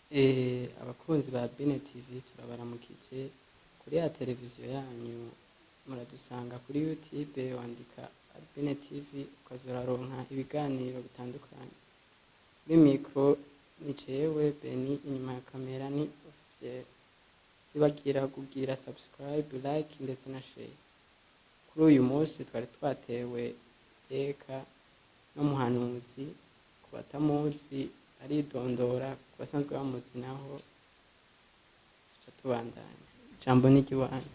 Abakunzi ba Bene TV turabaramukije kuri ya televiziyo yanyu muradusanga kuri YouTube wandika Bene TV ukazoraronka ibiganiro bitandukanye. Kuri mikro ni jewe Beni, inyuma ya kamera ni officiel. Sibagira kugira subscribe, like ndetse na share. Kuri uyu munsi twari twatewe eka n'umuhanuzi ku batamuzi aridondora, ku basanzwe bamuzi naho tuca tubandanya. Ijambo ni ry'iwanyu.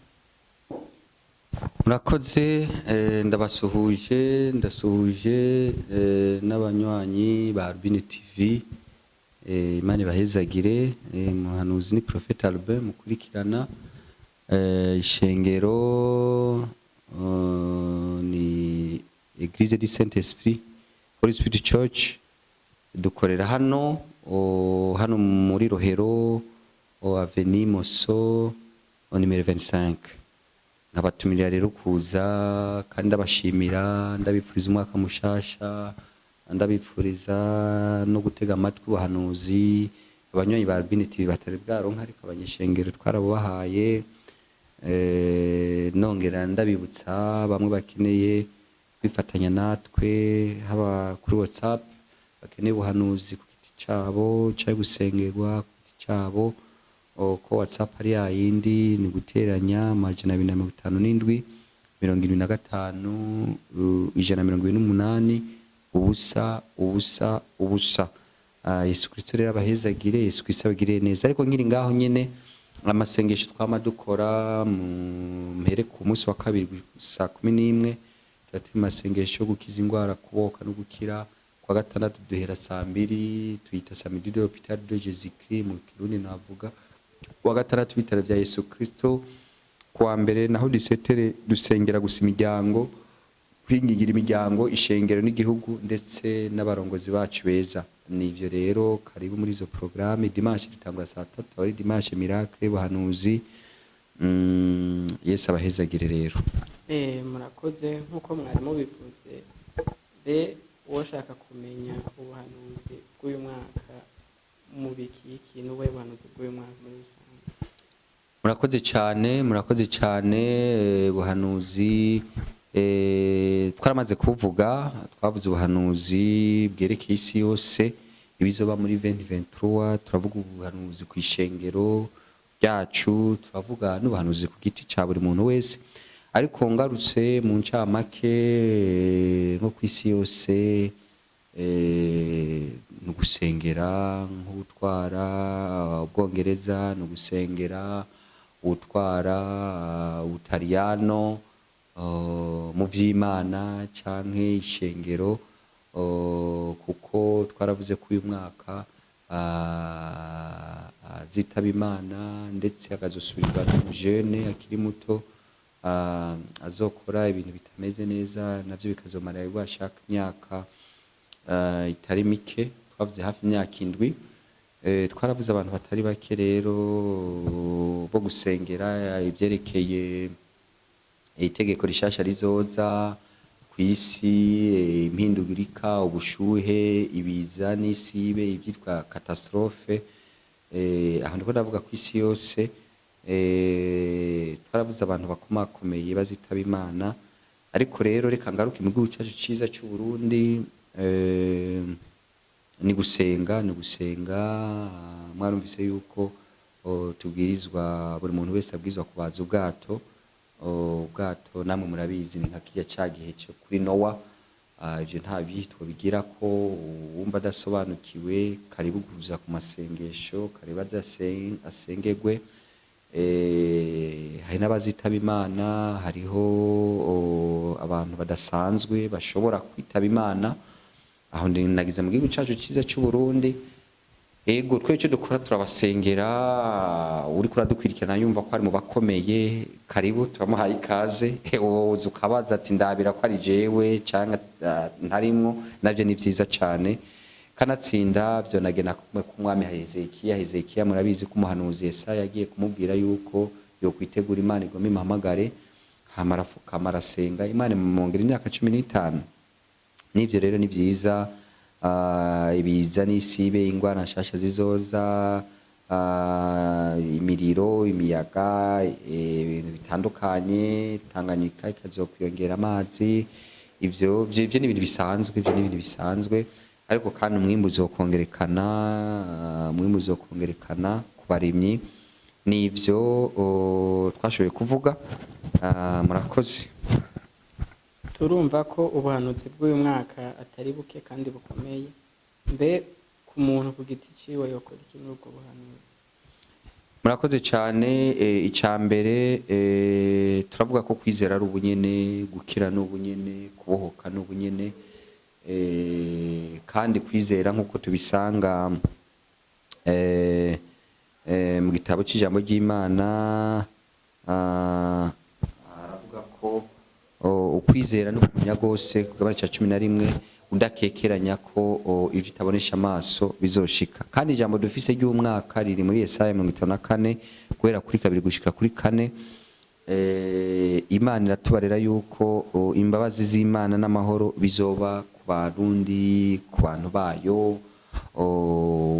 Murakoze, ndasuhuje n'abanywanyi ba Albine TV. Imana ibahezagire. Umuhanuzi ni Prophet Albin mukurikirana. Ishengero ni Église du Saint-Esprit, Holy Spirit Church. Dukorera hano muri Rohero, Avenue Mosso, numero 25. Nkabatumirira rero kuza kandi ndabashimira, ndabipfuriza umwaka mushasha, ndabipfuriza no gutega amatwi ubuhanuzi. Abanywanyi ba Albine TV batari bwaronka ariko abanyeshengero twarabubahaye. Nongera ndabibutsa bamwe bakeneye kwifatanya natwe haba kuri WhatsApp, bakeneye ubuhanuzi ku giti cyabo cyangwa gusengerwa ku giti cyabo. Ko WhatsApp ari yindi ni guteranya 257 75 128 ubusa. Yesu Kristo rero abahezagire, Yesu Kristo abagire neza. Ariko nkiri ngaho nyene amasengesho twama dukora mpere ku munsi wa kabiri saa 11 turi masengesho yo gukiza indwara, kuboka no gukira. Kwa gatandatu duhera saa 2 tuyita samedi de l'hôpital de Jésus-Christ mu Kirundi navuga. Wa gatandatu bitaro bya Yesu Kristo. Kwa mbere naho dusengera gusa imiryango, kwingigira imiryango, ishengero n'igihugu ndetse n'abarongozi bacu beza. Nivyo rero karibu muri izo programme. Dimanche dutangura saa 3 ari dimanche miracle buhanuzi. Yesu abahezagire rero. Murakoze nkuko mwari mubivuze. Be woshaka kumenya ubuhanuzi bw'uyu mwaka mu biki n'uwe buhanuzi bw'uyu mwaka muri rusange? Murakoze cyane. Buhanuzi twaramaze kuvuga, twavuze ubuhanuzi bwerekeye isi yose ibizoba muri 2023. Turavuga ubuhanuzi ku ishengero ryacu, turavuga n'ubuhanuzi ku giti cya buri muntu wese. Ariko ngarutse mu ncamake nko ku isi yose, no gusengera nk'utwara Ubwongereza, no gusengera utwara Ubutaliyano mu vy'Imana canke ishengero, kuko twaravuze ko uyu mwaka azitaba Imana ndetse akazosubirwa n'umujene akiri muto, azokora ibintu bitameze neza, navyo bikazomara bashaka imyaka itari mike. Twavuze hafi imyaka 7. Twaravuze abantu batari bake rero bo gusengera ibyerekeye itegeko rishasha rizoza ku isi, impindugirika, ubushuhe, ibiza n'isibe, ibyitwa catastrophe. Aho ndiko ndavuga ku isi yose. Twaravuze abantu bakomakomeye bazitaba Imana. Ariko rero reka ngaruke mu gihugu cyacu ciza cy'u Burundi. Ni gusenga. Mwarumvise yuko tubwirizwa, buri muntu wese abwirizwa kubaza ubwato namwe murabizi ni nka kijya cyagihe cyo kuri Nowa. Ivyo nta byitwa bigira ko wumva adasobanukiwe karibu kuza ku masengesho, karibaza asengerwe. Hari n'abazitaba Imana, hariho abantu badasanzwe bashobora kwitaba Imana. Aho nagize mu gihugu cyacu cyiza cy'u Burundi. Ego twe cyo dukora turabasengera. Uri kuradukwirikirana yumva ko ari mu bakomeye, karibu turamuhaye ikaze. Woza ukabaza ati ndabira ko ari jewe cyangwa ntarimwo, navyo ni vyiza cyane. Kanatsinda byo nagena kumwe kumwami Hezekiya. Murabizi ko umuhanuzi Yesaya yagiye kumubwira yuko yo kwitegura Imana igome imuhamagare, hamarafuka marasenga Imana imumongera imyaka 15. Nivyo rero ni vyiza. Ibiza n'isibe, ingwara nshasha zizoza, imiriro, imiyaga, ibintu bitandukanye, Tanganyika ikazokwiyongera amazi. Ivyo ni ibintu bisanzwe, ivyo ni ibintu bisanzwe, ariko kandi umwimbu uzokongerekana ku barimyi. Nivyo twashoboye kuvuga. Murakoze. turumva ko ubuhanuzi bw'uyu mwaka atari buke kandi bukomeye. Mbe ku muntu ku giti ciwe yokora iki muri ubwo buhanuzi? Murakoze cyane. Icambere turavuga ko kwizera ari ubunyene, gukira n'ubunyene, kubohoka n'ubunyene, kandi kwizera nk'uko tubisanga mu gitabo cy'ijambo ry'Imana, aravuga ko ukwizera no kumenya gose ku gabane cya 11 udakekeranya ko ibyo utabonesha amaso bizoshika. Kandi ijambo dufise ry'umwaka riri muri Yesaya 54 guhera kuri 2 gushika kuri 4. Imana iratubarera yuko imbabazi z'Imana n'amahoro bizoba ku Barundi, ku bantu bayo.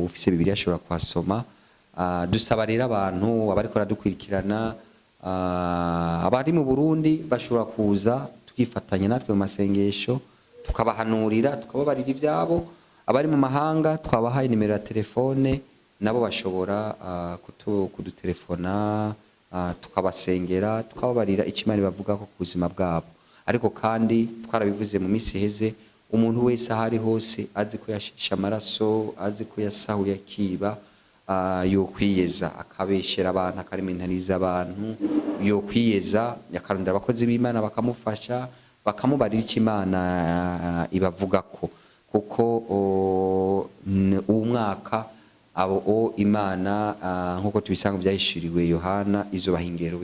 Ufise Bibiliya ashobora kuhasoma. Dusaba rero abantu abariko baradukurikirana, abari mu Burundi bashobora kuza tukifatanya natwe mu masengesho, tukabahanurira, tukababarira ivyabo. Abari mu mahanga twabahaye nimero ya telefone, nabo bashobora kudutelefona, tukabasengera, tukababarira ikimani bavuga ko ku buzima bwabo. Ariko kandi twarabivuze mu minsi heze, umuntu wese ahari hose azi ko yashisha amaraso, azi ko yasahuye akiba, yokwiyeza akabeshera abantu, akarimentariza abantu, yokwiyeza yakarondera abakozi b'Imana bakamufasha, bakamubarira icyo Imana ibavugako, kuko uwo mwaka abo Imana nk'uko tubisanga byahishuriwe Yohana izobaha ingero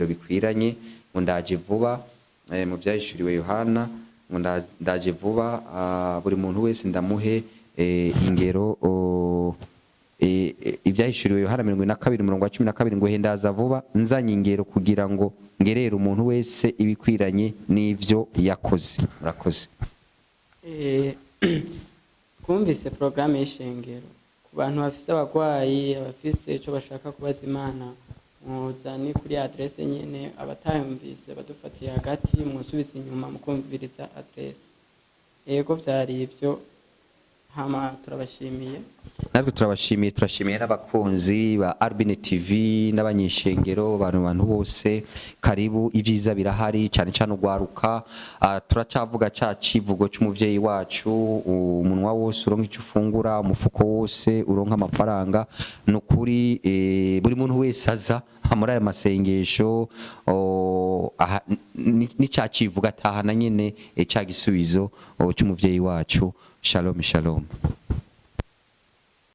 bikwiranye. Ngo ndaje vuba, mu byahishuriwe Yohana, ngo ndaje vuba, buri muntu wese ndamuhe ingero. Ibyahishuriwe Yohana 22:12 ngo hendaza vuba nzanye ingero kugira ngo ngerere umuntu wese ibikwiranye n'ivyo yakoze. Murakoze. Twumvise programme y'ishengero ku bantu bafise abagwayi, abafise ico bashaka kubaza Imana, muzani kuri adresse nyene. Abatayumvise badufatiye hagati, musubize inyuma mukumviriza adresse. Yego vyari ivyo. Hama turabashimiye. Natwe turashimiye n'abakunzi ba Arbine TV n'abanyeshengero, abantu bose. Karibu, ivyiza birahari, cyane cyane ugwaruka. Turacavuga ca civugo cy'umuvyeyi wacu, umunwa wose uronka icyo ufungura, umufuko wose uronka amafaranga. Nukuri buri muntu wese aza muri aya masengesho ni ca civuga atahana nyene ca gisubizo cy'umuvyeyi wacu. Shalom, shalom.